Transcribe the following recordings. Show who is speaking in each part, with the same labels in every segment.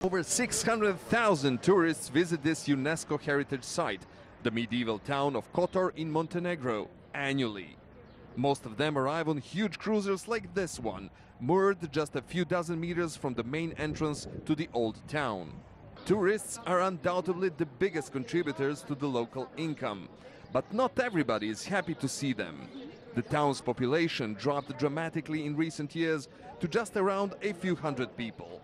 Speaker 1: Over 600,000 tourists visit this UNESCO heritage site, the medieval town of Kotor in Montenegro, annually. Most of them arrive on huge cruisers like this one, moored just a few dozen meters from the main entrance to the old town. Tourists are undoubtedly the biggest contributors to the local income, but not everybody is happy to see them. The town's population dropped dramatically in recent years to just around a few hundred people.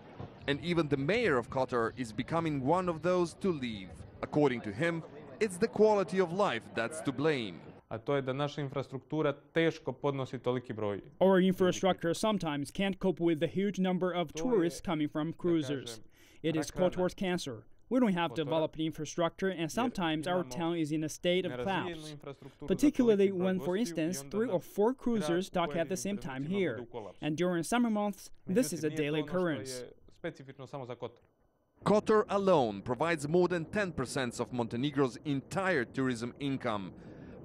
Speaker 1: And even the mayor of Kotor is becoming one of those to leave. According to him, it's the quality of life that's to blame.
Speaker 2: A to je da naša infrastruktura teško podnosi toliki broj.
Speaker 3: Our infrastructure sometimes can't cope with the huge number of tourists coming from cruisers. It is Kotor's cancer. We don't have developed infrastructure, and sometimes our town is in a state of collapse, particularly when, for instance, 3 or 4 cruisers dock at the same time here. And during summer months, this is a daily occurrence.
Speaker 1: Kotor alone provides more than 10% of Montenegro's entire tourism income.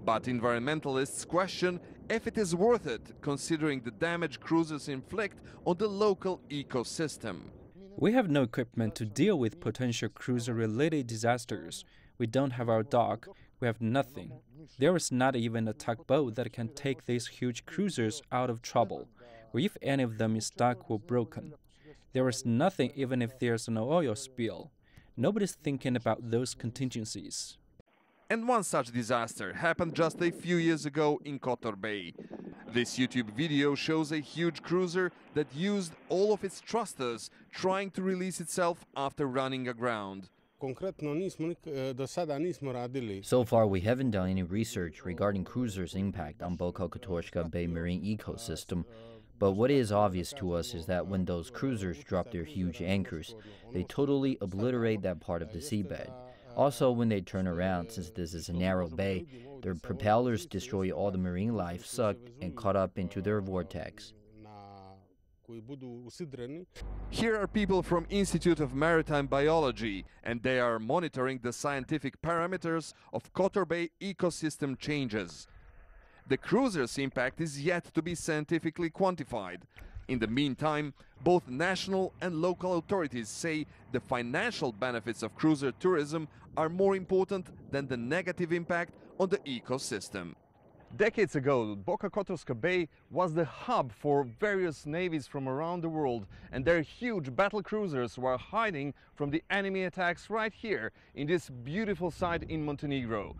Speaker 1: But environmentalists question if it is worth it, considering the damage cruisers inflict on the local ecosystem.
Speaker 4: We have no equipment to deal with potential cruiser-related disasters. We don't have our dock. We have nothing. There is not even a tugboat that can take these huge cruisers out of trouble, or if any of them is stuck or broken. There is nothing even if there's an oil spill. Nobody's thinking about those contingencies.
Speaker 1: And one such disaster happened just a few years ago in Kotor Bay. This YouTube video shows a huge cruiser that used all of its thrusters trying to release itself after running aground.
Speaker 5: So far, we haven't done any research regarding cruisers' impact on Boka Kotorska Bay marine ecosystem. But what is obvious to us is that when those cruisers drop their huge anchors, they totally obliterate that part of the seabed. Also, when they turn around, since this is a narrow bay, their propellers destroy all the marine life sucked and caught up into their vortex.
Speaker 1: Here are people from Institute of Maritime Biology, and they are monitoring the scientific parameters of Kotor Bay ecosystem changes. The cruiser's impact is yet to be scientifically quantified. In the meantime, both national and local authorities say the financial benefits of cruiser tourism are more important than the negative impact on the ecosystem. Decades ago, Boka Kotorska Bay was the hub for various navies from around the world, and their huge battle cruisers were hiding from the enemy attacks right here in this beautiful site in Montenegro.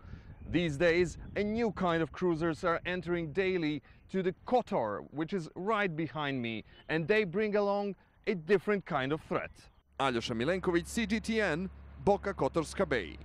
Speaker 1: These days, a new kind of cruisers are entering daily to the Kotor, which is right behind me, and they bring along a different kind of threat. Aljosa, Milenkovic, CGTN, Boka Kotorska Bay.